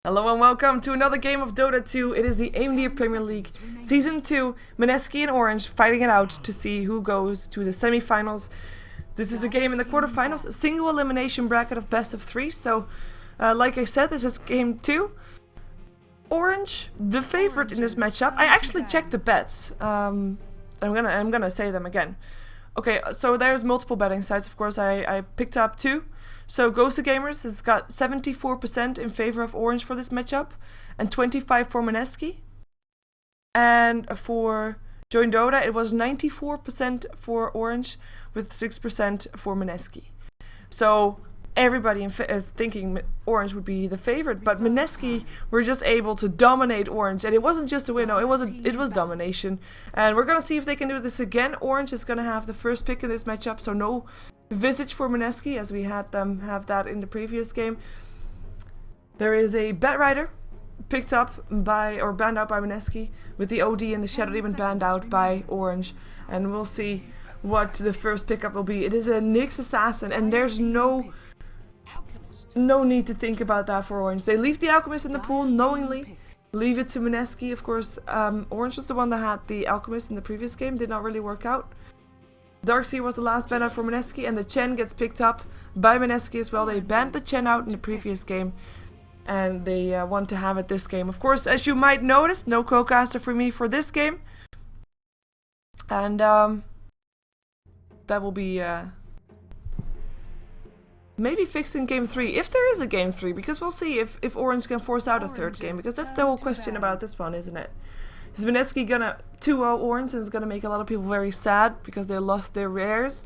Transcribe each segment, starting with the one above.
Hello and welcome to another game of Dota 2. It is the AMD Premier League Season 2, Mineski and Orange fighting it out to see who goes to the semi-finals. This is a game in the quarterfinals, a single elimination bracket of best of 3. So, like I said, this is game 2. Orange, the favorite in this matchup. I actually checked the bets. I'm gonna say them again. Okay, so there's multiple betting sites. Of course, I picked up 2. So Ghost Gamers has got 74% in favor of Orange for this matchup, and 25% for Mineski. And for Join Dota, it was 94% for Orange, with 6% for Mineski. So everybody thinking Orange would be the favorite, but Mineski were just able to dominate Orange, and it wasn't just a win. No, it was domination. And we're gonna see if they can do this again. Orange is gonna have the first pick in this matchup, so no Visage for Mineski, as we had them have that in the previous game. There is a Bet Rider picked up by, or banned out by Mineski, with the OD and the Shadow Demon banned out by Orange. And we'll see what the first pickup will be. It is a Nyx Assassin, and there's no need to think about that for Orange. They leave the Alchemist in the pool knowingly. Leave it to Mineski, of course. Orange was the one that had the Alchemist in the previous game, did not really work out. Darkseer was the last ban out for Mineski, and the Chen gets picked up by Mineski as well. They banned the Chen out in the previous game, and they want to have it this game. Of course, as you might notice, no co-caster for me for this game. And that will be maybe fixed in game 3, if there is a game 3, because we'll see if Orange can force out a third game, because that's the whole question about this one, isn't it? Is Mineski gonna 2-0 Orange and it's gonna make a lot of people very sad because they lost their rares?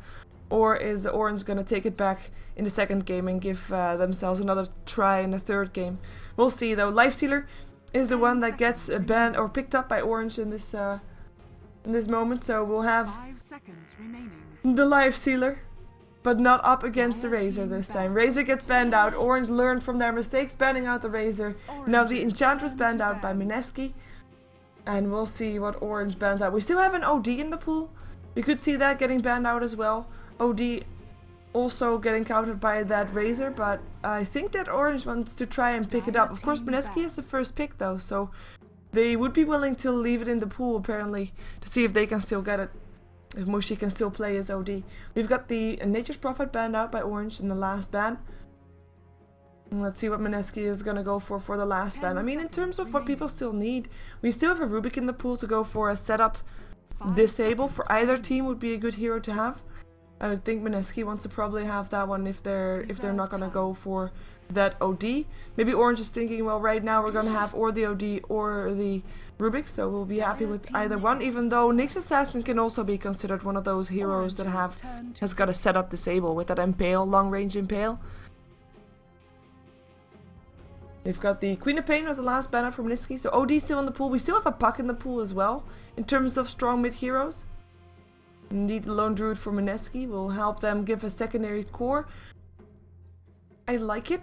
Or is Orange gonna take it back in the second game and give themselves another try in the third game? We'll see though. Lifestealer is the one that gets banned or picked up by Orange in this moment, so we'll have 5 seconds remaining. the Lifestealer, but not up against the Razor this time. Razor gets banned out. Orange learned from their mistakes, banning out the Razor. Now the Enchantress banned out by Mineski. And we'll see what Orange bans out. We still have an OD in the pool. We could see that getting banned out as well. OD also getting countered by that Razor, but I think that Orange wants to try and pick it up. Of course, Mineski is the first pick though, so they would be willing to leave it in the pool apparently to see if they can still get it. If Mushi can still play his OD. We've got the Nature's Prophet banned out by Orange in the last ban. And let's see what Mineski is going to go for the last ban. I mean, in terms of what people still need, we still have a Rubik in the pool to go for a setup disable for either team would be a good hero to have. I would think Mineski wants to probably have that one if they're not going to go for that OD. Maybe Orange is thinking, well, right now we're going to have or the OD or the Rubik, so we'll be happy with either one, even though Nyx Assassin can also be considered one of those heroes that has got a setup disable with that impale, long range impale. We've got the Queen of Pain was the last banner from Mineski, so OD still in the pool. We still have a Puck in the pool as well, in terms of strong mid heroes. Indeed, the Lone Druid for Mineski will help them give a secondary core. I like it,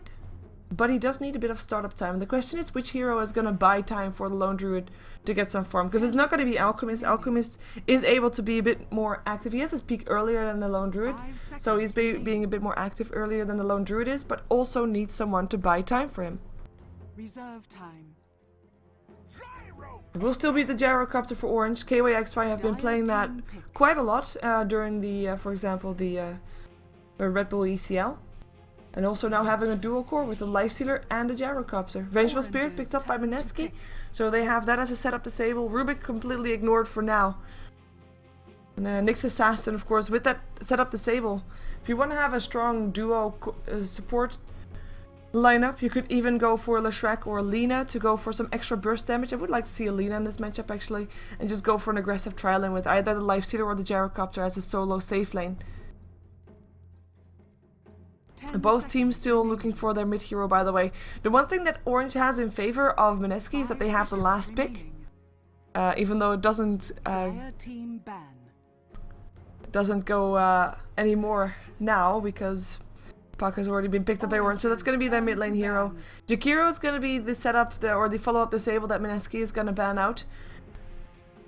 but he does need a bit of startup time. The question is which hero is going to buy time for the Lone Druid to get some farm, because it's not going to be Alchemist. Alchemist is able to be a bit more active. He has his peak earlier than the Lone Druid, so he's being a bit more active earlier than the Lone Druid is, but also needs someone to buy time for him. Reserve time. It will still be the Gyrocopter for Orange. KYXY have been playing that quite a lot during the, for example, the Red Bull ECL. And also now having a dual core with the Lifestealer and the Gyrocopter. Vengeful Spirit picked up by Mineski, so they have that as a setup disable. Rubik completely ignored for now. And Nyx Assassin, of course, with that setup disable. If you want to have a strong duo support lineup, you could even go for Leshrac or Lina to go for some extra burst damage. I would like to see a Lina in this matchup actually, and just go for an aggressive trial lane with either the Lifestealer or the Gyrocopter as a solo safe lane. Both teams still looking for their mid hero, by the way. The one thing that Orange has in favor of Mineski is that they have the last pick, even though it doesn't go anymore now because Puck has already been picked up by Orange, so that's going to be their mid lane hero. Jakiro is going to be the setup or the follow-up disable that Mineski is going to ban out.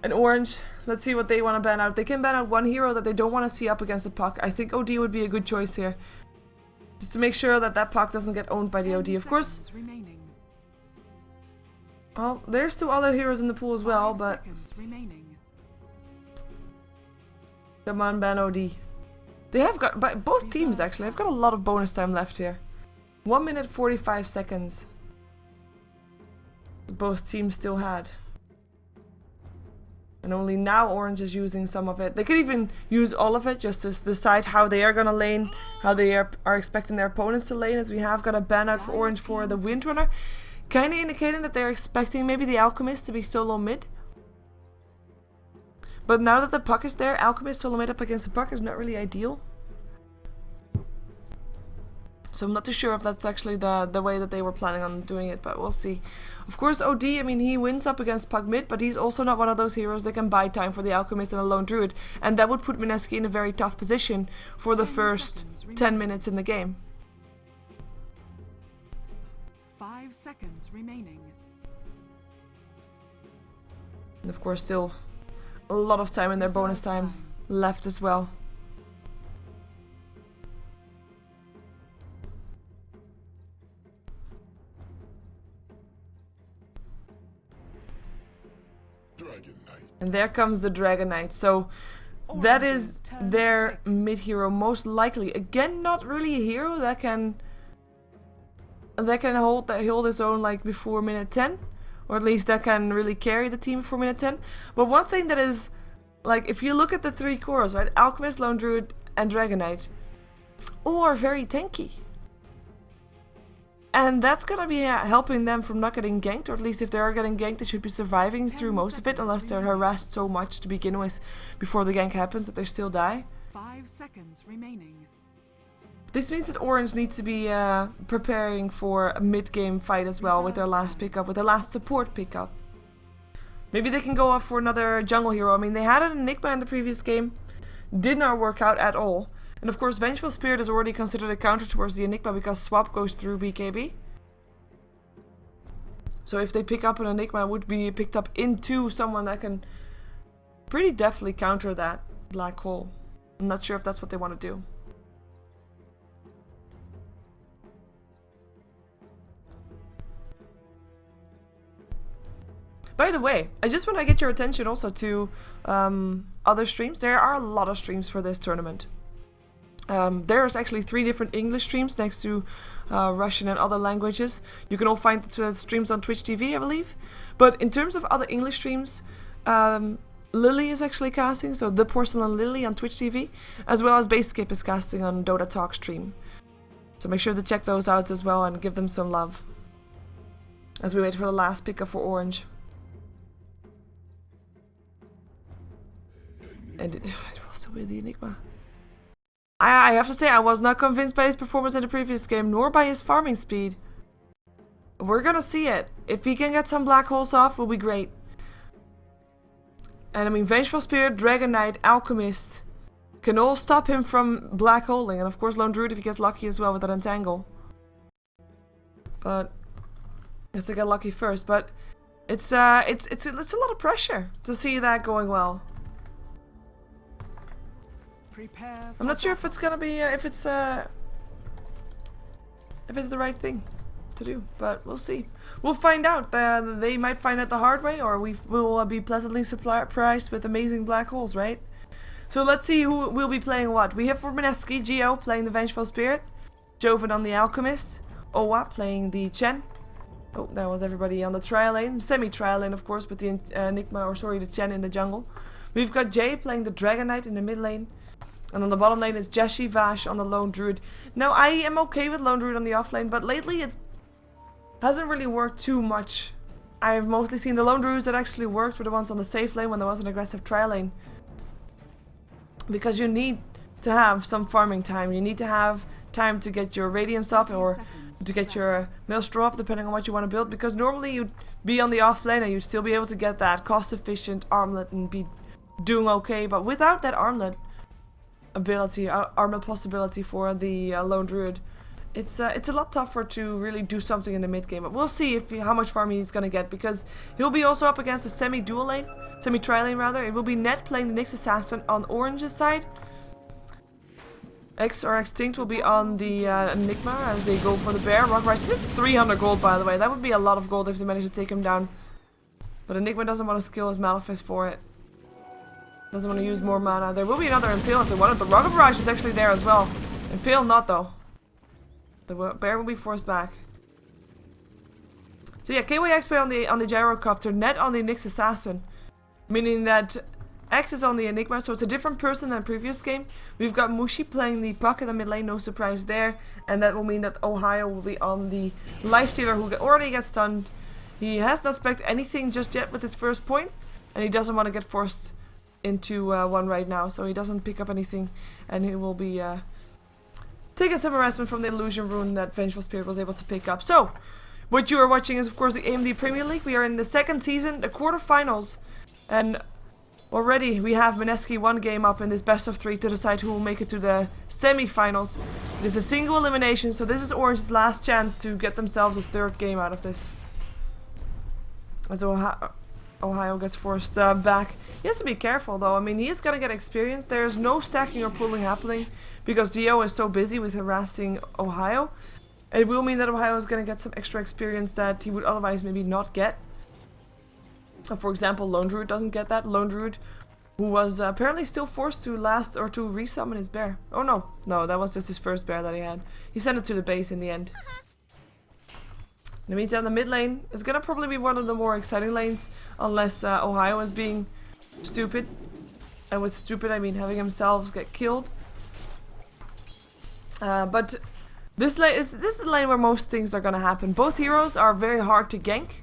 And Orange, let's see what they want to ban out. They can ban out one hero that they don't want to see up against the Puck. I think OD would be a good choice here. Just to make sure that that Puck doesn't get owned by the OD. Of course, Well, there's 2 other heroes in the pool as well, 5 but seconds remaining. come on, Ban OD. They have got, but both teams actually have got a lot of bonus time left here. 1 minute 45 seconds. Both teams still had. And only now Orange is using some of it. They could even use all of it just to decide how they are gonna lane, how they are expecting their opponents to lane, as we have got a ban out for Orange for the Windrunner. Kinda indicating that they're expecting maybe the Alchemist to be solo mid. But now that the puck is there, Alchemist solo mid up against the puck is not really ideal. So I'm not too sure if that's actually the way that they were planning on doing it, but we'll see. Of course, OD, I mean, he wins up against puck mid, but he's also not one of those heroes that can buy time for the Alchemist and a lone Druid. And that would put Mineski in a very tough position for the first 10 minutes in the game. 5 seconds remaining. And of course, still a lot of time in their bonus time left as well. And there comes the Dragon Knight. So that is their mid hero, most likely. Again, not really a hero that can hold his own like before minute 10, or at least that can really carry the team before minute 10. But one thing that is, like, if you look at the 3 cores, right, Alchemist, Lone Druid, and Dragon Knight, all are very tanky. And that's gonna be helping them from not getting ganked, or at least if they are getting ganked, they should be surviving through most of it, unless they're harassed so much to begin with before the gank happens that they still die. 5 seconds remaining. This means that Orange needs to be preparing for a mid-game fight as well with their last pickup, with their last support pickup. Maybe they can go off for another jungle hero. I mean, they had an Enigma in the previous game, did not work out at all. And of course, Vengeful Spirit is already considered a counter towards the Enigma because swap goes through BKB. So if they pick up an Enigma, it would be picked up into someone that can pretty definitely counter that black hole. I'm not sure if that's what they want to do. By the way, I just want to get your attention also to other streams. There are a lot of streams for this tournament. There's actually 3 different English streams next to Russian and other languages. You can all find the streams on Twitch TV, I believe. But in terms of other English streams, Lily is actually casting, so The Porcelain Lily on Twitch TV, as well as Baseskip is casting on Dota Talk stream. So make sure to check those out as well and give them some love as we wait for the last pickup for Orange. And it will still be the Enigma. I have to say, I was not convinced by his performance in the previous game, nor by his farming speed. We're gonna see it. If he can get some black holes off, will be great. And I mean, Vengeful Spirit, Dragon Knight, Alchemist can all stop him from black holing, and of course Lone Druid if he gets lucky as well with that entangle. But I guess I got lucky first. But it's a lot of pressure to see that going well. I'm not sure if it's gonna be if it's the right thing to do, but we'll see. We'll find out. They might find out the hard way, or we will be pleasantly surprised with amazing black holes, right? So let's see who will be playing what. We have for Mineski, Geo playing the Vengeful Spirit, Joven on the Alchemist, Owa playing the Chen. Oh, that was everybody on the trial lane, semi-trial lane of course, with the the Chen in the jungle. We've got Jay playing the Dragon Knight in the mid lane. And on the bottom lane is Jeshi Vash on the Lone Druid. Now, I am okay with Lone Druid on the off lane, but lately it hasn't really worked too much. I've mostly seen the Lone Druids that actually worked were the ones on the safe lane when there was an aggressive trial lane. Because you need to have some farming time. You need to have time to get your Radiance up or to get your Maelstrom up, depending on what you want to build. Because normally you'd be on the off lane and you'd still be able to get that cost-efficient armlet and be doing okay. But without that armlet possibility for the Lone Druid, it's a lot tougher to really do something in the mid game. But we'll see how much farming he's gonna get, because he'll be also up against a semi-dual lane, semi-tri lane rather. It will be Ned playing the Nyx Assassin on Orange's side. X or Extinct will be on the Enigma as they go for the bear. Rock Rise. This is 300 gold, by the way. That would be a lot of gold if they manage to take him down But Enigma doesn't want to skill his Malefice for it. Doesn't want to use more mana. There will be another Impale if they want it. The Rocket Barrage is actually there as well. Impale not though. The bear will be forced back. So yeah, KY XP on the Gyrocopter, Net on the Nyx Assassin. Meaning that X is on the Enigma, so it's a different person than previous game. We've got Mushi playing the Puck in the mid lane, no surprise there. And that will mean that Ohio will be on the Lifestealer who already gets stunned. He has not spec'd anything just yet with his first point. And he doesn't want to get forced into one right now, so he doesn't pick up anything. And he will be taking some harassment from the Illusion Rune that Vengeful Spirit was able to pick up. So, what you are watching is of course the AMD Premier League. We are in the second season, the quarterfinals. And already we have Mineski one game up in this best of 3 to decide who will make it to the semi-finals. It is a single elimination, so this is Orange's last chance to get themselves a third game out of this. As Ohio gets forced back. He has to be careful though. I mean, he is going to get experience. There's no stacking or pulling happening because Dio is so busy with harassing Ohio. It will mean that Ohio is going to get some extra experience that he would otherwise maybe not get. For example, Lone Druid doesn't get that. Lone Druid, who was apparently still forced to resummon his bear. Oh no, no, that was just his first bear that he had. He sent it to the base in the end. In the meantime, the mid lane is gonna probably be one of the more exciting lanes, unless Ohio is being stupid. And with stupid, I mean having himself get killed. But this is the lane where most things are gonna happen. Both heroes are very hard to gank.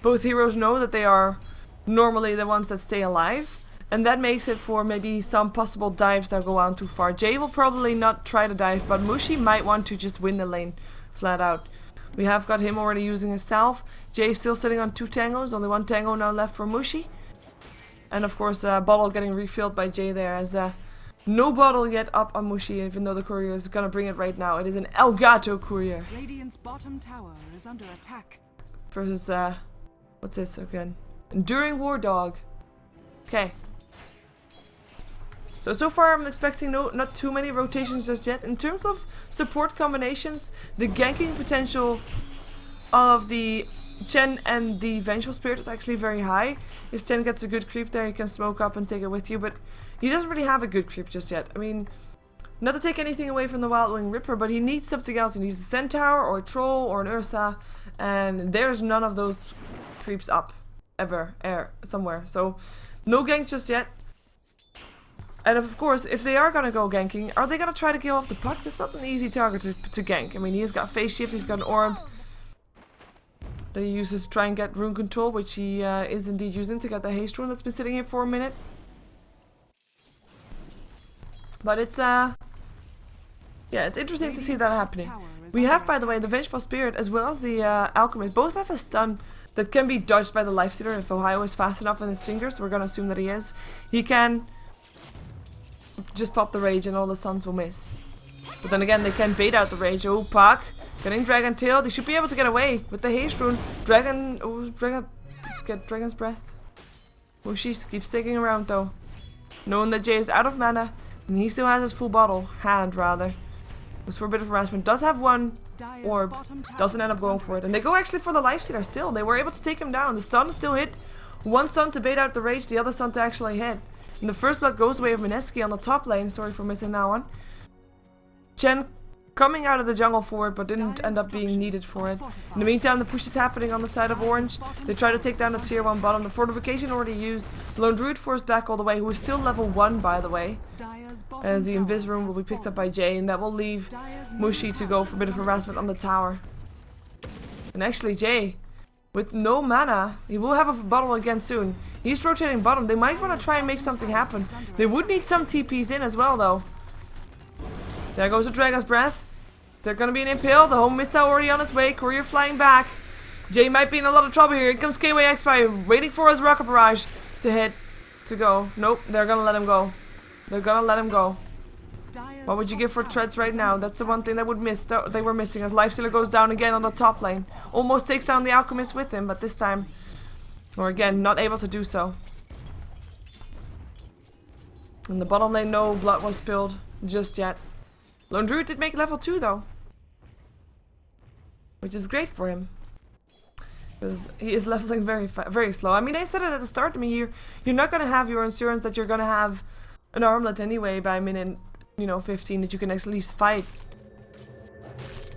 Both heroes know that they are normally the ones that stay alive, and that makes it for maybe some possible dives that go on too far. Jay will probably not try to dive, but Mushi might want to just win the lane flat out. We have got him already using his salve. Jay still sitting on 2 tangos, only 1 tango now left for Mushi. And of course bottle getting refilled by Jay there as no bottle yet up on Mushi, even though the courier is gonna bring it right now. It is an Elgato courier. Radiant's bottom tower is under attack. Versus what's this again? Enduring War Dog. Okay. So far I'm expecting not too many rotations just yet. In terms of support combinations, the ganking potential of the Chen and the Vengeful Spirit is actually very high. If Chen gets a good creep there, you can smoke up and take it with you, but he doesn't really have a good creep just yet. I mean, not to take anything away from the Wild Wing Ripper, but he needs something else. He needs a Centaur or a Troll or an Ursa, and there's none of those creeps up ever somewhere. So no gank just yet. And of course, if they are gonna go ganking, are they gonna try to kill off the Puck? That's not an easy target to gank. I mean, he's got phase shift, he's got an orb that he uses to try and get rune control, which he is indeed using to get the haste rune that's been sitting here for a minute. But it's yeah, it's interesting to see that happening. We have, by the way, the Vengeful Spirit as well as the Alchemist. Both have a stun that can be dodged by the Lifestealer if Ohio is fast enough in his fingers. We're gonna assume that he is. He can just pop the rage and all the stuns will miss. But then again, they can bait out the rage. Oh, Puck getting Dragon Tail. They should be able to get away with the haste rune. Get Dragon's Breath. Oh, she keeps sticking around though, knowing that Jay is out of mana and he still has his full bottle hand rather. Goes for a bit of harassment. Does have one orb. Doesn't end up going for it. And they go actually for the Lifestealer still. They were able to take him down. The stun still hit. One stun to bait out the rage, the other stun to actually hit. And the first blood goes away of Mineski on the top lane. Sorry for missing that one. Chen coming out of the jungle for it, but didn't end up being needed for it. In the meantime, the push is happening on the side of Orange. They try to take down the tier 1 bottom. The fortification already used. Lone Druid forced back all the way, who is still level 1 by the way. As the Invis Room will be picked up by Jay, and that will leave Mushi to go for a bit of harassment on the tower. And actually Jay, with no mana, he will have a bottle again soon. He's rotating bottom. They might want to try and make something happen. They would need some TPs in as well though. There goes the Dragon's Breath. They're gonna be an Impale. The home missile already on its way. Courier flying back. Jay might be in a lot of trouble here. Here comes KYXY waiting for his Rocket Barrage to hit. To go. Nope, they're gonna let him go. They're gonna let him go. What would you give for treads right now? That's the one thing that they were missing, as Lifestealer goes down again on the top lane. Almost takes down the Alchemist with him, but this time, or again, not able to do so. In the bottom lane, no blood was spilled just yet. Lone Druid did make level 2 though, which is great for him. Because he is leveling very slow. I mean, I said it at the start. I mean, you're not going to have your insurance that you're going to have an armlet anyway by minute, 15 that you can at least fight.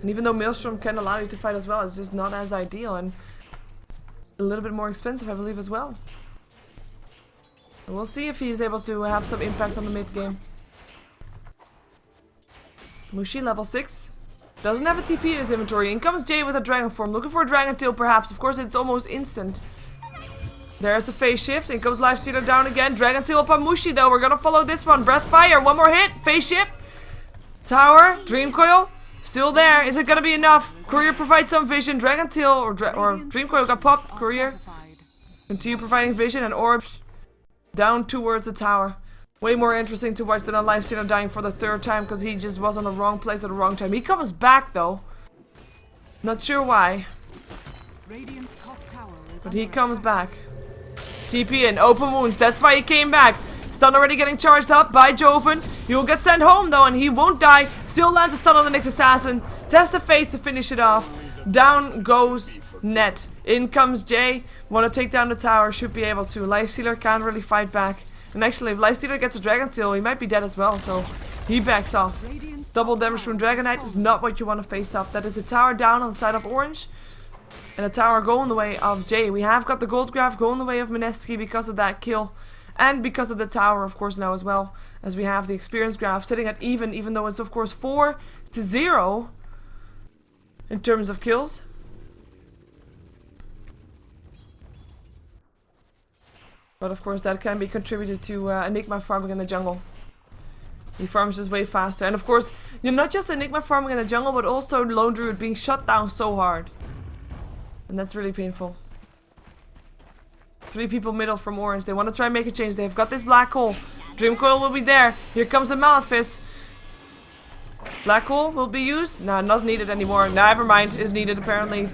And even though Maelstrom can allow you to fight as well, it's just not as ideal and a little bit more expensive, I believe, as well. And we'll see if he's able to have some impact on the mid game. Mushi, level 6. Doesn't have a TP in his inventory. In comes Jay with a dragon form. Looking for a dragon tail, perhaps. Of course, it's almost instant. There's the phase shift. In comes Lifestealer down again. Dragon tail upon Mushi, though. We're gonna follow this one. Breath fire. One more hit. Phase shift. Tower. Dream coil. Still there. Is it gonna be enough? Courier provides some vision. Dragon tail or Dream coil got popped. Courier. Continue providing vision and orbs. Down towards the tower. Way more interesting to watch than a Lifestealer dying for the 3rd time because he just was on the wrong place at the wrong time. He comes back though. Not sure why. But he comes back. TP in, open wounds, that's why he came back. Stun already getting charged up by Joven. He will get sent home though and he won't die. Still lands a stun on the next assassin. Test of fate to finish it off. Down goes Net. In comes Jay. Want to take down the tower, should be able to. Lifestealer can't really fight back. And actually, if Lifestealer gets a Dragon Tail, he might be dead as well, so he backs off. Double damage from Dragonite is not what you want to face up. That is a tower down on the side of Orange. And a tower going the way of Jay. We have got the gold graph going the way of Mineski because of that kill. And because of the tower, of course, now as well. As we have the experience graph sitting at even though it's, of course, 4-0 in terms of kills. But of course that can be contributed to Enigma farming in the jungle. He farms just way faster. And of course, you're not just Enigma farming in the jungle, but also Lone Druid being shut down so hard. And that's really painful. 3 people middle from Orange. They want to try and make a change. They've got this black hole. Dream coil will be there. Here comes a Malefice. Black hole will be used. Nah, not needed anymore. Nah, never mind. Is needed apparently.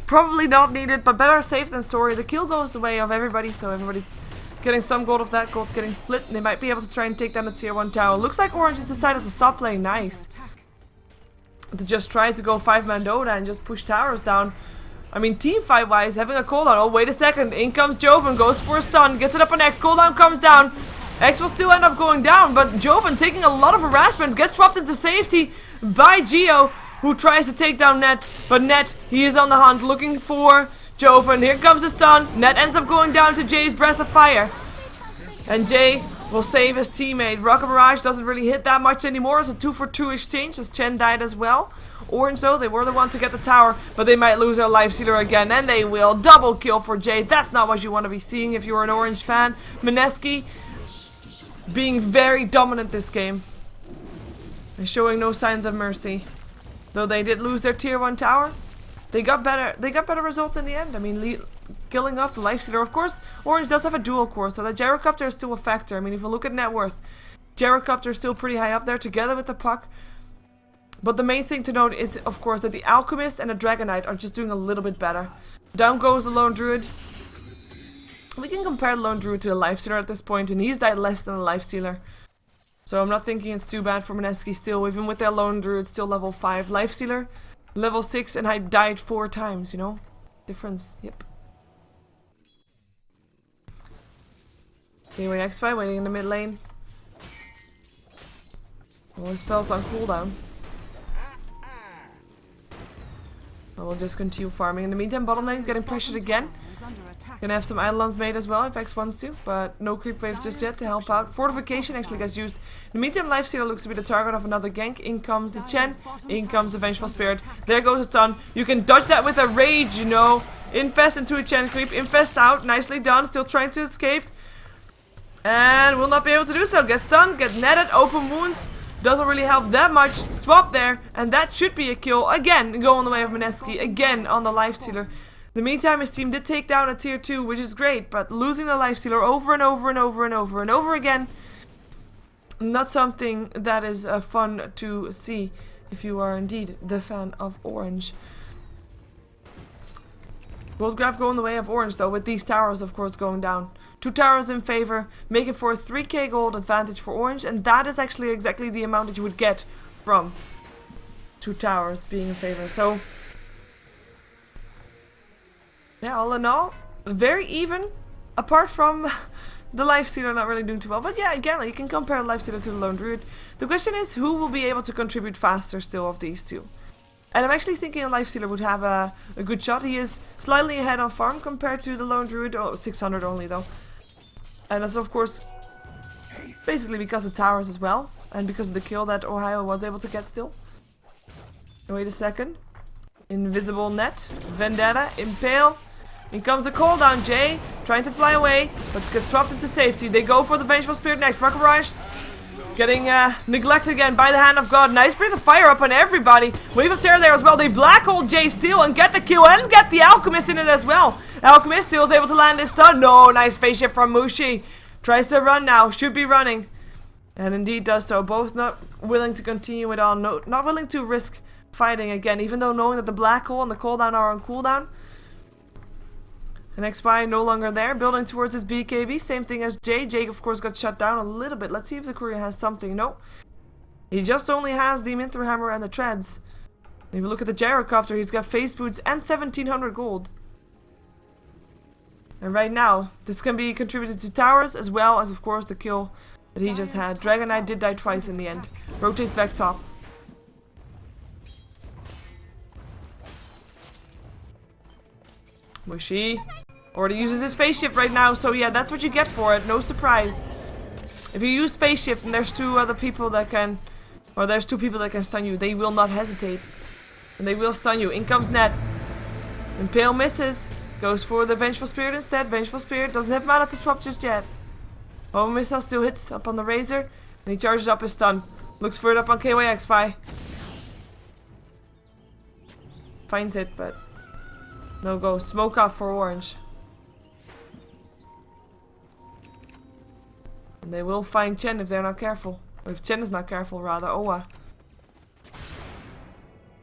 Probably not needed, but better safe than sorry. The kill goes the way of everybody, so everybody's getting some gold of that gold getting split. And they might be able to try and take down the tier 1 tower. Looks like Orange has decided to stop playing nice. To just try to go 5-man Dota and just push towers down. I mean, team fight wise, having a cooldown. Oh, wait a second. In comes Joven, goes for a stun, gets it up on X. Cooldown comes down. X will still end up going down, but Joven taking a lot of harassment, gets swapped into safety by Geo, who tries to take down Net, but Net, he is on the hunt, looking for Joven. Here comes the stun. Net ends up going down to Jay's Breath of Fire. And Jay will save his teammate. Rocket Barrage doesn't really hit that much anymore. It's a 2-for-2 exchange, as Chen died as well. Orange, though, they were the one to get the tower, but they might lose their Lifestealer again, and they will. Double kill for Jay. That's not what you want to be seeing if you're an Orange fan. Mineski being very dominant this game. And showing no signs of mercy. Though they did lose their tier 1 tower, they got better results in the end. I mean, killing off the Lifestealer. Of course, Orange does have a dual core, so the Gyrocopter is still a factor. I mean, if you look at net worth, Gyrocopter is still pretty high up there together with the Puck. But the main thing to note is, of course, that the Alchemist and the Dragonite are just doing a little bit better. Down goes the Lone Druid. We can compare the Lone Druid to the Lifestealer at this point, and he's died less than the Lifestealer. So I'm not thinking it's too bad for Mineski still, even with their Lone Druid still level 5. Lifestealer, level 6, and I died 4 times, you know? Difference, yep. Anyway, X-Spy waiting in the mid lane. All his spells on cooldown. I will just continue farming. In the meantime, bottom lane is getting pressured again. Gonna have some Eidolons made as well if X wants to, but no creep wave just yet to help out. Fortification actually gets used. In the meantime, Lifestealer looks to be the target of another gank. In comes the Chen. In comes the Vengeful Spirit. There goes a stun. You can dodge that with a rage, you know. Infest into a Chen creep. Infest out. Nicely done. Still trying to escape. And will not be able to do so. Get stunned. Get netted. Open wounds. Doesn't really help that much. Swap there. And that should be a kill. Again, go on the way of Mineski. Again on the Lifestealer. In the meantime, his team did take down a tier 2, which is great. But losing the Lifestealer over and over and over and over and over again. Not something that is fun to see if you are indeed the fan of Orange. Gold graph going the way of Orange though, with these towers of course going down. 2 towers in favor, making for a 3k gold advantage for Orange, and that is actually exactly the amount that you would get from 2 towers being in favor. So Yeah, all in all, very even. Apart from the Lifestealer not really doing too well. But yeah, again, you can compare Lifestealer to the Lone Druid. The question is, who will be able to contribute faster still of these two? And I'm actually thinking a Lifestealer would have a good shot. He is slightly ahead on farm compared to the Lone Druid. Oh, 600 only though. And that's of course basically because of towers as well. And because of the kill that Ohio was able to get still. Wait a second. Invisible net. Vendetta. Impale. In comes the cooldown, Jay. Trying to fly away. But gets swapped into safety. They go for the Vengeful Spirit next. Rocket Barrage getting neglected again by the hand of God. Nice breath of fire up on everybody. Wave of Terror there as well. They black hole Jay Steel and get the kill and get the Alchemist in it as well. Alchemist still is able to land his stun. No, nice spaceship from Mushi. Tries to run now. Should be running. And indeed does so. Both not willing to continue it on. No, not willing to risk fighting again. Even though knowing that the black hole and the cooldown are on cooldown. And XY no longer there, building towards his BKB, same thing as Jay. Jay of course got shut down a little bit. Let's see if the courier has something. No. He just only has the Minthra Hammer and the treads. If you look at the gyrocopter, he's got face boots and 1700 gold. And right now, this can be contributed to towers as well as of course the kill that he just had. Dragon Knight did die twice in the end. Rotates back top. Mushi already uses his phase shift right now, so yeah, that's what you get for it. No surprise. If you use phase shift and there's two other people that can, or there's two people that can stun you, they will not hesitate. And they will stun you. In comes Ned. Impale misses. Goes for the Vengeful Spirit instead. Vengeful Spirit doesn't have mana to swap just yet. Oh, missile still hits up on the Razor. And he charges up his stun. Looks for it up on KYX Spy. Finds it, but no go. Smoke out for orange. And they will find Chen if they're not careful. Or if Chen is not careful, rather. Oa.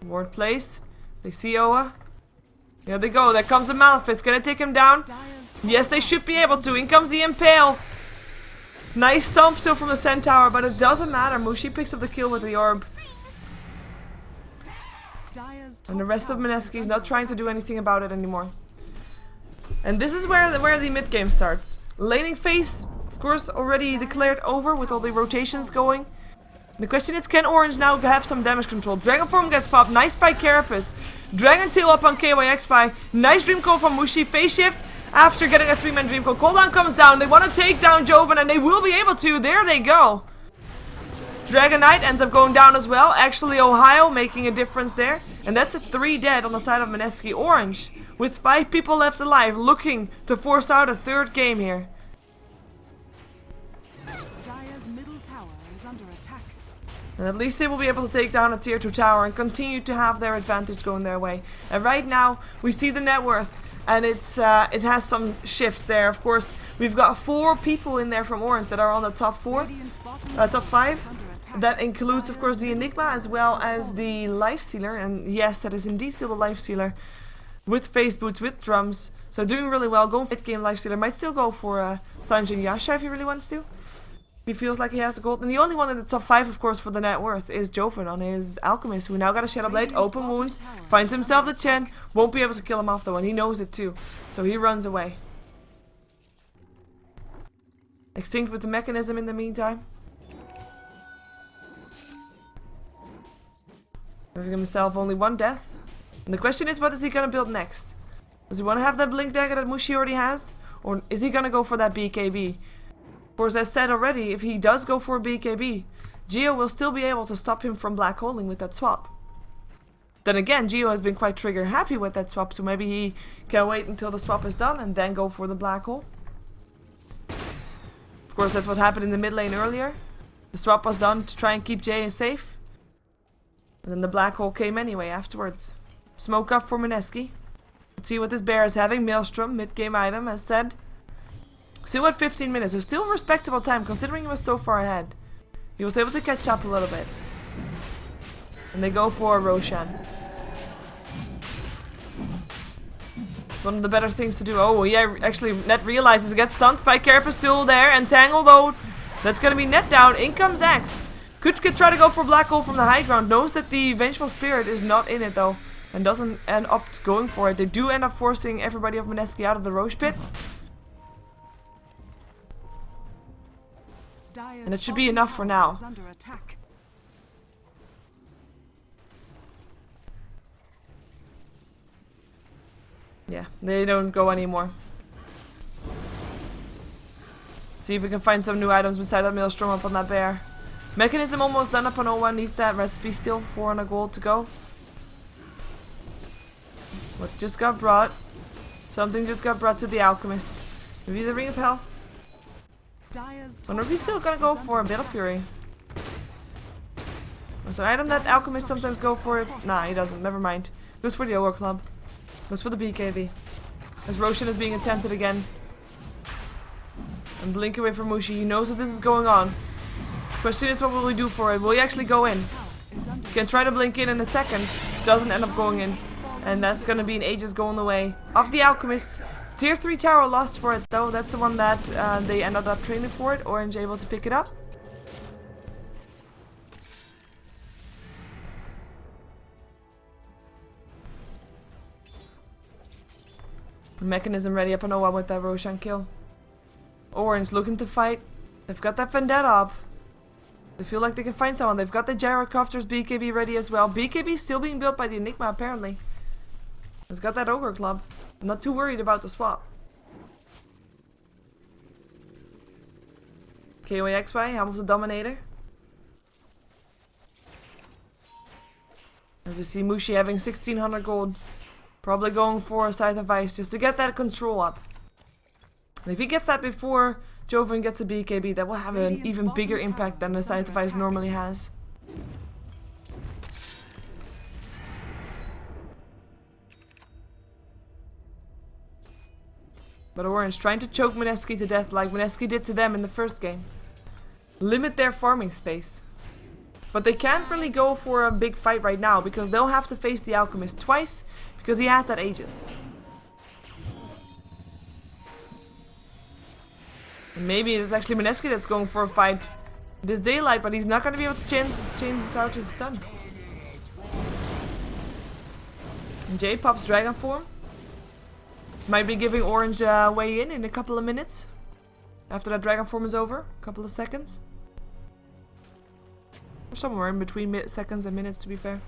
Ward placed. They see Oa. There they go. There comes a Malefice. Can it take him down? Yes, they should be able to. In comes the Impale. Nice stomp still from the Centaur, but it doesn't matter. Mushi picks up the kill with the orb. And the rest of Mineski is not trying to do anything about it anymore. And this is where the mid game starts. Laning phase, of course, already declared over with all the rotations going. The question is, can Orange now have some damage control? Dragon Form gets popped. Nice by Carapace. Dragon Tail up on KYX Spy. Nice Dream Call from Mushi. Phase shift after getting a 3-man Dream Call. Cooldown comes down. They want to take down Joven and they will be able to. There they go. Dragon Knight ends up going down as well. Actually, Ohio making a difference there. And that's a 3 dead on the side of Mineski. Orange, with 5 people left alive, looking to force out a 3rd game here. Dire's middle tower is under attack. And at least they will be able to take down a tier 2 tower and continue to have their advantage going their way. And right now, we see the net worth. And it has some shifts there. Of course, we've got 4 people in there from Orange that are on the top 5. That includes, of course, the Enigma as well as the Lifestealer. And yes, that is indeed still the Lifestealer. With face boots, with drums. So doing really well. Going for 5th game Lifestealer. Might still go for Sanjin Yasha if he really wants to. He feels like he has the gold. And the only one in the top 5, of course, for the net worth is Joven on his Alchemist, who now got a Shadow Blade, open wounds, finds himself the Chen, won't be able to kill him off though, and he knows it too. So he runs away. Extinct with the mechanism in the meantime. Giving himself only 1 death. And the question is, what is he going to build next? Does he want to have that Blink Dagger that Mushi already has? Or is he going to go for that BKB? Of course, as said already, if he does go for a BKB, Geo will still be able to stop him from black holing with that swap. Then again, Geo has been quite trigger happy with that swap, so maybe he can wait until the swap is done and then go for the black hole. Of course, that's what happened in the mid lane earlier. The swap was done to try and keep Jay safe. And then the black hole came anyway afterwards. Smoke up for Mineski. Let's see what this bear is having. Maelstrom, mid-game item, as said. Still at 15 minutes, so still respectable time considering he was so far ahead. He was able to catch up a little bit. And they go for Roshan. One of the better things to do. Oh yeah, actually Net realizes, gets stunned. Spike Carapace still there. Entangle though. That's gonna be Net down. In comes Axe. Could try to go for Black Hole from the high ground. Knows that the Vengeful Spirit is not in it though. and doesn't end up going for it. They do end up forcing everybody of Mineski out of the Roche pit. And it should be enough for now. Yeah, they don't go anymore. See if we can find some new items beside that Maelstrom up on that bear. Mechanism almost done up on O1, needs that recipe still. 400 gold to go. What just got brought? Something just got brought to the alchemist. Maybe the Ring of Health? Wonder if he's still gonna go for a Battle Fury. There's an item that alchemists sometimes go for if... Nah, he doesn't. Never mind. Goes for the Ogre Club. Goes for the BKB. As Roshan is being attempted again. And blink away from Mushi. He knows that this is going on. Question is, what will we do for it? Will he actually go in? He can try to blink in a second. Doesn't end up going in. And that's gonna be an Aegis going away. Of the Alchemist. Tier 3 tower lost for it though. That's the one that they ended up training for it. Orange able to pick it up. The mechanism ready up on O1 with that Roshan kill. Orange looking to fight. They've got that Vendetta up. They feel like they can find someone. They've got the Gyrocopters BKB ready as well. BKB still being built by the Enigma apparently. It's got that Ogre Club. I'm not too worried about the swap. KOXY, Helm of the Dominator. As we see Mushi having 1600 gold. Probably going for a Scythe of Ice just to get that control up. And if he gets that before Joven gets a BKB, that will have an even bigger impact than the Scythe of Ice normally has. But Orange trying to choke Mineski to death like Mineski did to them in the first game. Limit their farming space. But they can't really go for a big fight right now because they'll have to face the Alchemist twice because he has that Aegis. And maybe it is actually Mineski that's going for a fight. It is daylight, but he's not going to be able to change out his stun. And Jay pops Dragon form. Might be giving Orange a way in a couple of minutes. After that Dragon form is over. A couple of seconds. Or somewhere in between seconds and minutes, to be fair.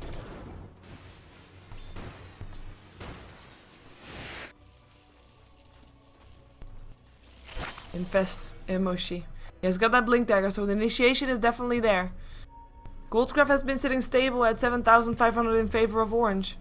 Infest Emoshi. He has got that Blink Dagger, so the initiation is definitely there. Goldcraft has been sitting stable at 7,500 in favor of Orange.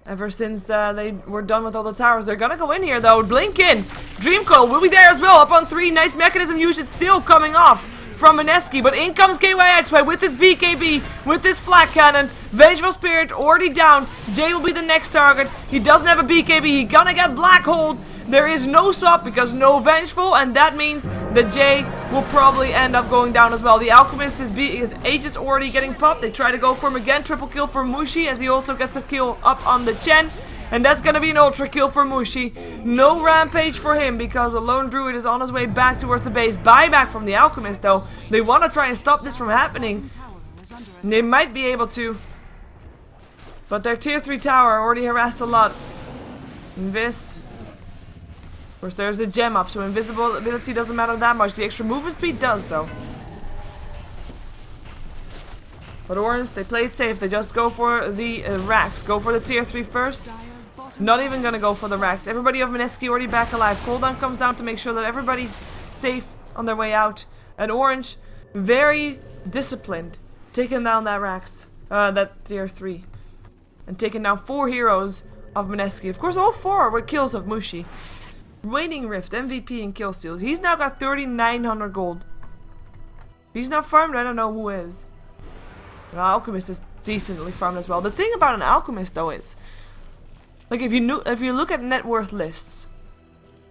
Ever since they were done with all the towers. They're gonna go in here though. Blink in! Dreamcoil will be there as well. Up on 3. Nice mechanism usage still coming off from Mineski. But in comes KYXY with his BKB, with his Flak Cannon. Vengeful Spirit already down. Jay will be the next target. He doesn't have a BKB. He's gonna get Black Hold. There is no swap because no Vengeful, and that means that Jay will probably end up going down as well. The Alchemist is Aegis already getting popped. They try to go for him again. Triple kill for Mushi as he also gets a kill up on the Chen. And that's gonna be an ultra kill for Mushi. No Rampage for him because the Lone Druid is on his way back towards the base. Buyback from the Alchemist though. They want to try and stop this from happening. They might be able to. But their tier 3 tower already harassed a lot. Invis. Of course, there's a gem up, so invisibility doesn't matter that much. The extra movement speed does, though. But Orange, they play it safe. They just go for the racks. Go for the tier 3 first. Not even gonna go for the racks. Everybody of Mineski already back alive. Cooldown comes down to make sure that everybody's safe on their way out. And Orange, very disciplined, taking down that racks, that tier 3. And taking down 4 heroes of Mineski. Of course, all 4 were kills of Mushi. Waning Rift, MVP and kill steals. He's now got 3,900 gold. If he's not farmed, I don't know who is. The Alchemist is decently farmed as well. The thing about an Alchemist though is, like if you look at net worth lists,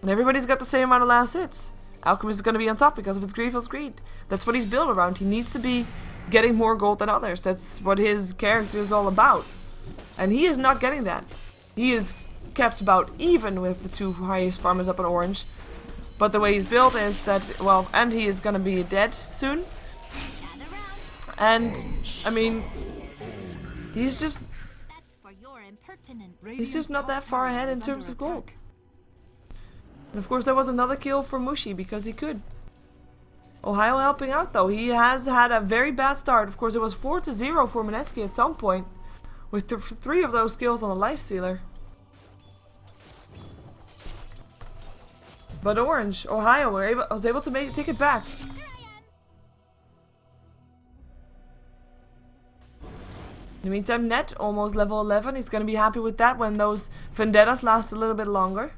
and everybody's got the same amount of last hits, Alchemist is going to be on top because of his Grievel's Greed. That's what he's built around. He needs to be getting more gold than others. That's what his character is all about. And he is not getting that. He is kept about even with the 2 highest farmers up in Orange. But the way he's built is that, well, and he is gonna be dead soon. And, I mean, he's just He's just not that far ahead in terms of gold. And of course there was another kill for Mushi because he could. Ohio helping out though. He has had a very bad start. Of course it was 4-0 for Mineski at some point. With 3 of those kills on a life stealer. But Orange, Ohio was able to take it back. In the meantime, Net almost level 11. He's going to be happy with that when those Vendettas last a little bit longer.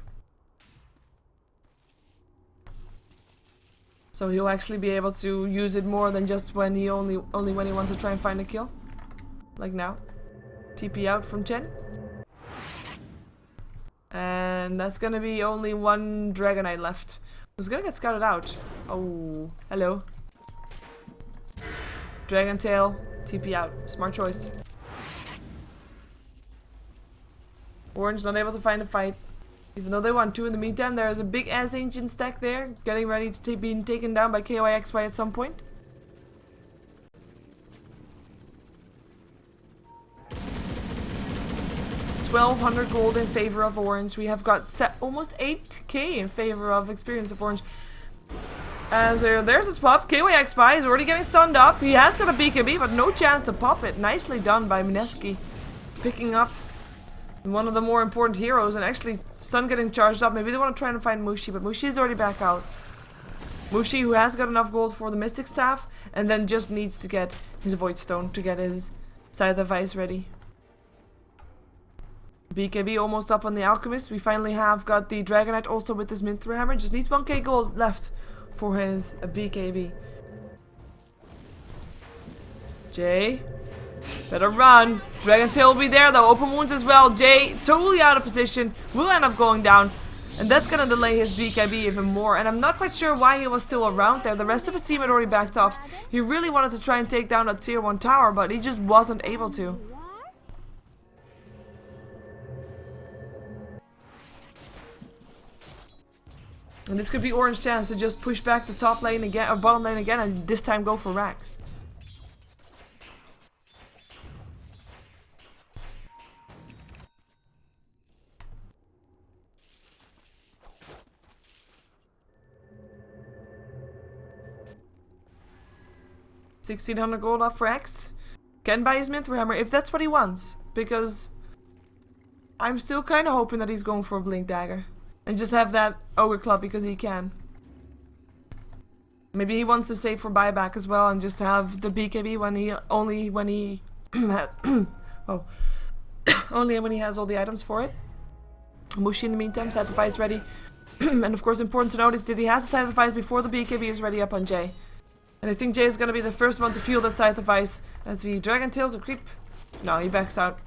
So he'll actually be able to use it more than just when he only when he wants to try and find a kill. Like now. TP out from Chen. And that's gonna be only one Dragonite left. Who's gonna get scouted out? Oh, hello. Dragon Tail, TP out. Smart choice. Orange not able to find a fight. Even though they want to. In the meantime, there is a big ass ancient stack there. Getting ready to be taken down by KYXY at some point. $1,200 gold in favor of Orange. We have got almost 8k in favor of experience of Orange. As there's his pop. KYXY is already getting stunned up. He has got a BKB, but no chance to pop it. Nicely done by Mineski. Picking up one of the more important heroes and actually stun getting charged up. Maybe they want to try and find Mushi, but Mushi is already back out. Mushi, who has got enough gold for the Mystic Staff, and then just needs to get his Void Stone to get his Scythe of Ice ready. BKB almost up on the Alchemist. We finally have got the Dragonite also with his Mint Through Hammer. Just needs 1k gold left for his BKB. Jay, better run. Dragon Tail will be there though. Open wounds as well. Jay, totally out of position. Will end up going down. And that's gonna delay his BKB even more. And I'm not quite sure why he was still around there. The rest of his team had already backed off. He really wanted to try and take down that tier 1 tower, but he just wasn't able to. And this could be Orange's chance to just push back the top lane again, or bottom lane again, and this time go for racks. $1,600 gold off for X. Can buy his Mint Through Hammer if that's what he wants, because I'm still kind of hoping that he's going for a Blink Dagger. And just have that Ogre Club because he can. Maybe he wants to save for buyback as well and just have the BKB when he only when he only when he has all the items for it. Mushi in the meantime, Scythe of Ice ready. And of course important to note is that he has the Scythe of Ice before the BKB is ready up on Jay. And I think Jay is gonna be the first one to feel that Scythe of Ice as the Dragon Tails a creep. No, he backs out.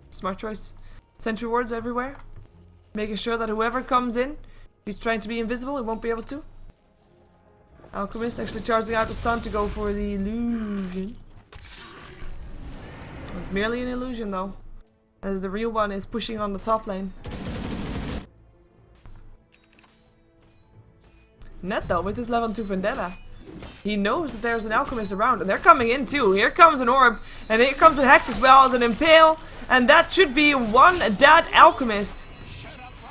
Smart choice. Sentry wards everywhere. Making sure that whoever comes in, he's trying to be invisible, he won't be able to. Alchemist actually charging out the stun to go for the illusion. It's merely an illusion though, as the real one is pushing on the top lane. Net though, with his level 2 Vendetta, he knows that there's an Alchemist around, and they're coming in too. Here comes an Orb, and here comes a Hex as well as an Impale, and that should be one dead Alchemist.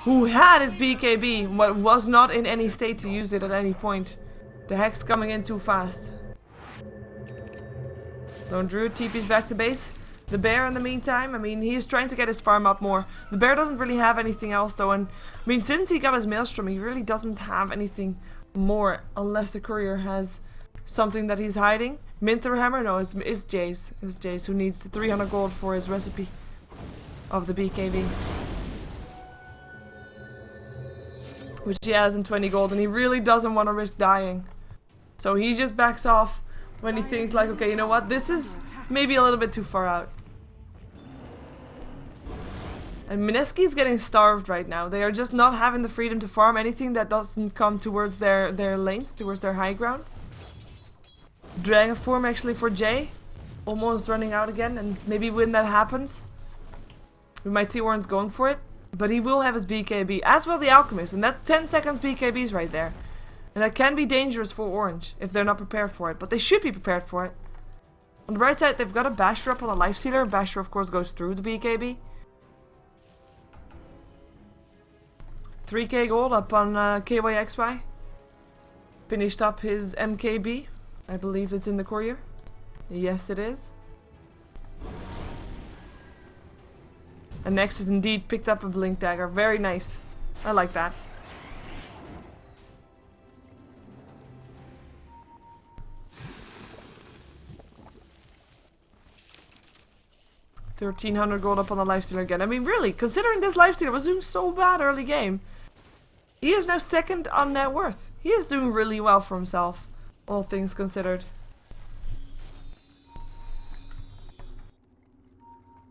Who had his BKB, but was not in any state to use it at any point. The Hex coming in too fast. Lone Druid TP's back to base. The Bear in the meantime, I mean, he is trying to get his farm up more. The Bear doesn't really have anything else though, and I mean, since he got his Maelstrom, he really doesn't have anything more, unless the Courier has something that he's hiding. Mint Through Hammer? No, it's Jace. It's Jace who needs the 300 gold for his recipe of the BKB. Which he has in 20 gold, and he really doesn't want to risk dying. So he just backs off when he thinks like, okay, you know what, this is maybe a little bit too far out. And Mineski is getting starved right now. They are just not having the freedom to farm anything that doesn't come towards their lanes, towards their high ground. Dragon form actually for Jay. Almost running out again, and maybe when that happens, we might see Orange going for it. But he will have his BKB, as will the Alchemist, and that's 10 seconds BKBs right there. And that can be dangerous for Orange, if they're not prepared for it, but they should be prepared for it. On the right side, they've got a Basher up on a Lifestealer. Basher, of course, goes through the BKB. 3k gold up on KYXY. Finished up his MKB. I believe it's in the courier. Yes, it is. And next has indeed picked up a blink dagger. Very nice. I like that. $1,300 gold up on the lifestealer again. I mean, really, considering this lifestealer was doing so bad early game, he is now second on net worth. He is doing really well for himself, all things considered.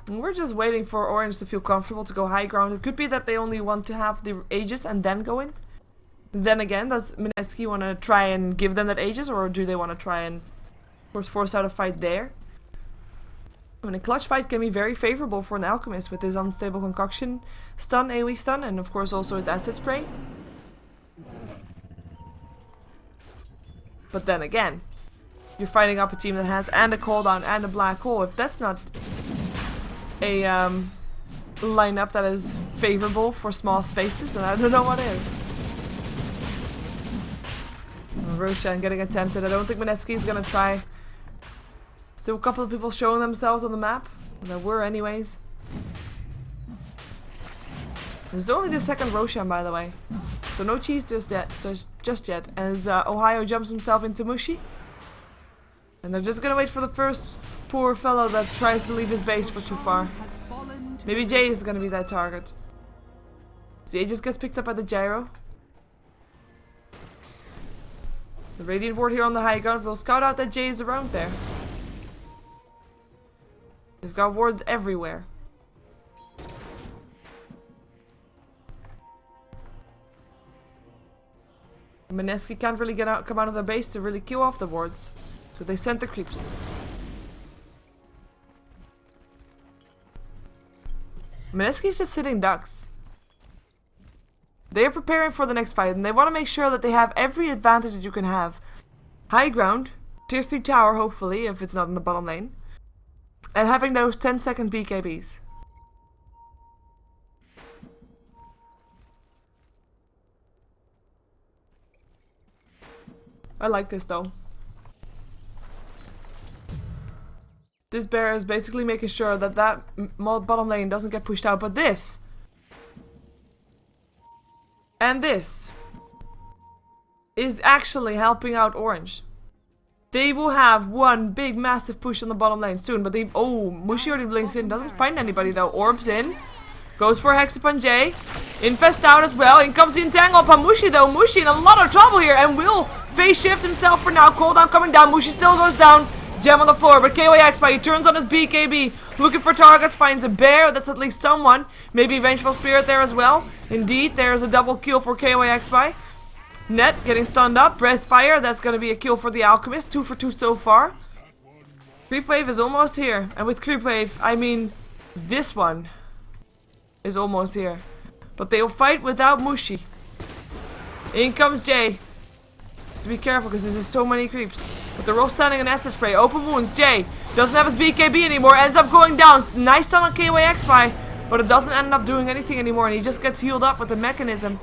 And we're just waiting for Orange to feel comfortable to go high ground. It could be that they only want to have the Aegis and then go in. Then again, does Mineski want to try and give them that Aegis, or do they want to try and, of course, force out a fight there? I mean, a clutch fight can be very favorable for an alchemist with his unstable concoction stun, AoE stun, and of course also his acid spray. But then again, you're fighting up a team that has and a cooldown and a black hole. If that's not a lineup that is favorable for small spaces, then I don't know what is. Roshan getting attempted. I don't think Mineski is gonna try. Still a couple of people showing themselves on the map. There were anyways. This is only the second Roshan, by the way. So no cheese just yet. As Ohio jumps himself into Mushi. And they're just gonna wait for the first poor fellow that tries to leave his base for too far. Maybe Jay is gonna be that target. Jay just gets picked up by the gyro. The Radiant Ward here on the high ground will scout out that Jay is around there. They've got wards everywhere. Mineski can't really come out of their base to really kill off the wards. So they sent the creeps. Mineski's just sitting ducks. They are preparing for the next fight, and they want to make sure that they have every advantage that you can have. High ground, tier 3 tower hopefully, if it's not in the bottom lane. And having those 10-second BKBs. I like this though. This bear is basically making sure that that bottom lane doesn't get pushed out, but this and this is actually helping out Orange. They will have one big massive push on the bottom lane soon, but they... Oh, Mushi already blinks in, doesn't find anybody though. Orbs in. Goes for a Hex upon Jay. Infest out as well. In comes the Entangle upon Mushi though. Mushi in a lot of trouble here and will phase shift himself for now. Cooldown coming down. Mushi still goes down. Gem on the floor, but KYXY, he turns on his BKB. Looking for targets, finds a bear. That's at least someone. Maybe Vengeful Spirit there as well. Indeed, there's a double kill for KYXY. Net getting stunned up. Breath Fire, that's going to be a kill for the Alchemist. 2 for 2 so far. Creep Wave is almost here. And with Creep Wave, I mean this one is almost here. But they'll fight without Mushi. In comes Jay. So be careful because this is so many creeps. But they're all standing in acid spray. Open wounds. Jay doesn't have his BKB anymore. Ends up going down. Nice stun on KYXY. But it doesn't end up doing anything anymore. And he just gets healed up with the mechanism.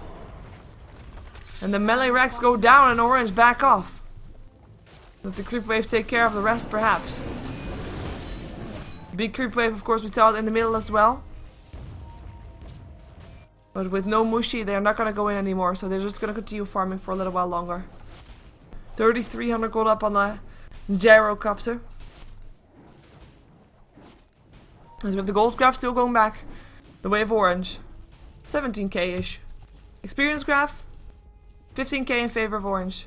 And the melee racks go down and Orange back off. Let the creep wave take care of the rest perhaps. Big creep wave, of course, we saw it in the middle as well. But with no Mushi, they're not going to go in anymore. So they're just going to continue farming for a little while longer. 3,300 gold up on the Gyrocopter. As we have the gold graph still going back the way of Orange. 17k-ish. Experience graph. 15k in favor of Orange.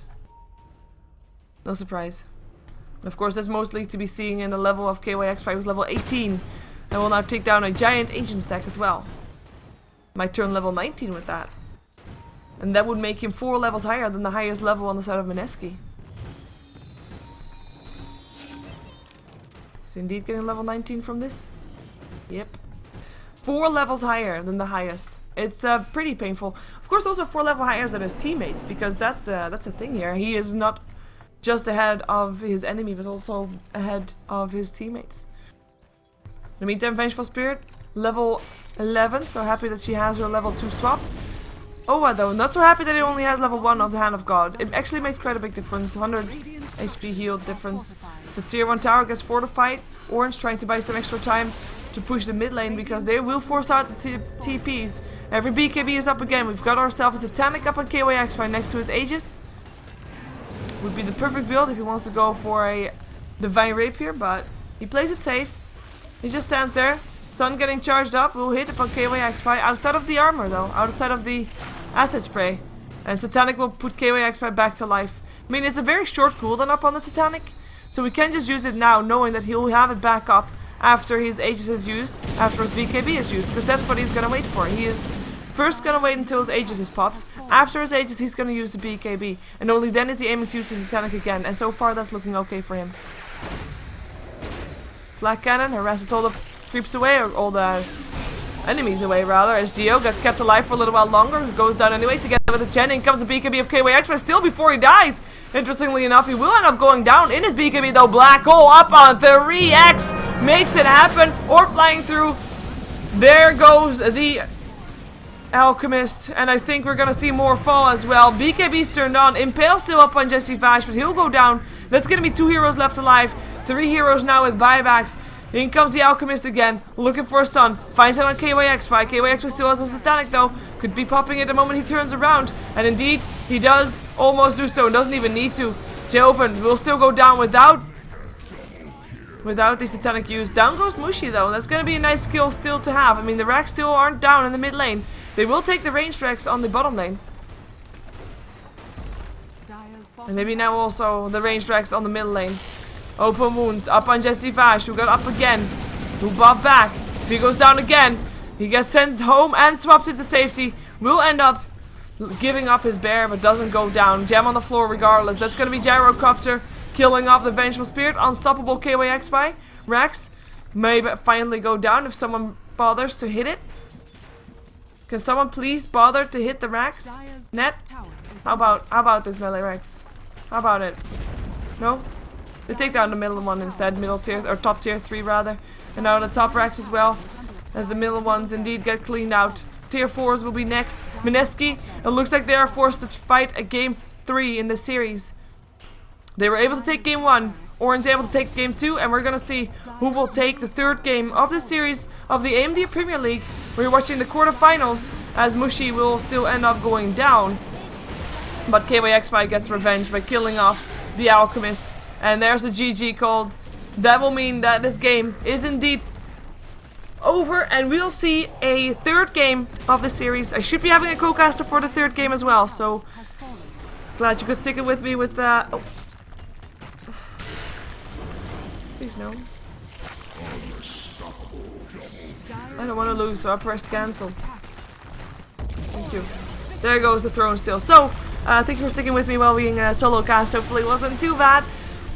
No surprise. And of course that's mostly to be seen in the level of KYXY, who's level 18. And will now take down a giant ancient stack as well. Might turn level 19 with that. And that would make him 4 levels higher than the highest level on the side of Mineski. Is he indeed getting level 19 from this? Yep. 4 levels higher than the highest. It's pretty painful. Of course also 4 level higher than his teammates, because that's a thing here. He is not just ahead of his enemy, but also ahead of his teammates. In the meantime, Vengeful Spirit, level 11, so happy that she has her level 2 swap. Owa though, not so happy that he only has level 1 of the Hand of God. It actually makes quite a big difference. 100 HP healed difference. The tier 1 tower gets fortified. Orange trying to buy some extra time to push the mid lane because they will force out the TPs. Every BKB is up again. We've got ourselves a Satanic up on KYX right next to his Aegis. Would be the perfect build if he wants to go for a Divine Rapier, but he plays it safe. He just stands there. Sun getting charged up. Will hit upon KYX outside of the armor though. Outside of the acid spray. And Satanic will put KYX back to life. I mean, it's a very short cooldown up on the Satanic. So we can just use it now, knowing that he'll have it back up after his Aegis is used, after his BKB is used, because that's what he's gonna wait for. He is first gonna wait until his Aegis is popped. After his Aegis, he's gonna use the BKB, and only then is he aiming to use his Satanic again. And so far, that's looking okay for him. Flag Cannon harasses all the creeps away, or all the enemies away rather, as Geo gets kept alive for a little while longer. Goes down anyway together with the Jen. In comes the BKB of KYX, but still before he dies, interestingly enough, he will end up going down in his BKB though. Black Hole up on 3x, makes it happen, or flying through. There goes the Alchemist, and I think we're gonna see more fall as well. BKB's turned on, Impale still up on Jesse Vash, but he'll go down. That's gonna be 2 heroes left alive, 3 heroes now with buybacks. In comes the Alchemist again, looking for a stun. Finds it on KYX. KYX still has a Satanic though. Could be popping it the moment he turns around. And indeed, he does almost do so and doesn't even need to. Joven will still go down without the Satanic use. Down goes Mushi though. That's going to be a nice skill still to have. I mean, the Racks still aren't down in the mid lane. They will take the ranged Racks on the bottom lane. And maybe now also the ranged Racks on the middle lane. Open wounds up on Jesse Vash, who got up again. Who bobbed back. If he goes down again, he gets sent home and swapped into safety. Will end up giving up his bear, but doesn't go down. Gem on the floor regardless. That's going to be Gyrocopter killing off the Vengeful Spirit. Unstoppable KYX by Rex. May finally go down if someone bothers to hit it. Can someone please bother to hit the Rex? Net? How about this melee Rex? How about it? No? They take down the middle one instead, middle tier, or top tier 3 rather. And now the top racks as well, as the middle ones indeed get cleaned out. Tier 4s will be next. Mineski, it looks like they are forced to fight a game 3 in the series. They were able to take game 1, Orange able to take game 2, and we're gonna see who will take the 3rd game of the series of the AMD Premier League. We're watching the quarterfinals, as Mushi will still end up going down. But KYX gets revenge by killing off the Alchemist. And there's a GG called. That will mean that this game is indeed over, and we'll see a 3rd game of the series. I should be having a co-caster for the 3rd game as well, so glad you could stick it with me with that. Oh. Please no. I don't want to lose, so I pressed cancel. Thank you. There goes the throne still. So, thank you for sticking with me while being a solo cast. Hopefully it wasn't too bad.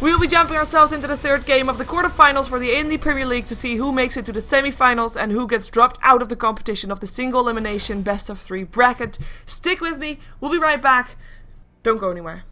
We will be jumping ourselves into the 3rd game of the quarterfinals for the AMD Premier League to see who makes it to the semi-finals and who gets dropped out of the competition of the single elimination best of 3 bracket. Stick with me. We'll be right back. Don't go anywhere.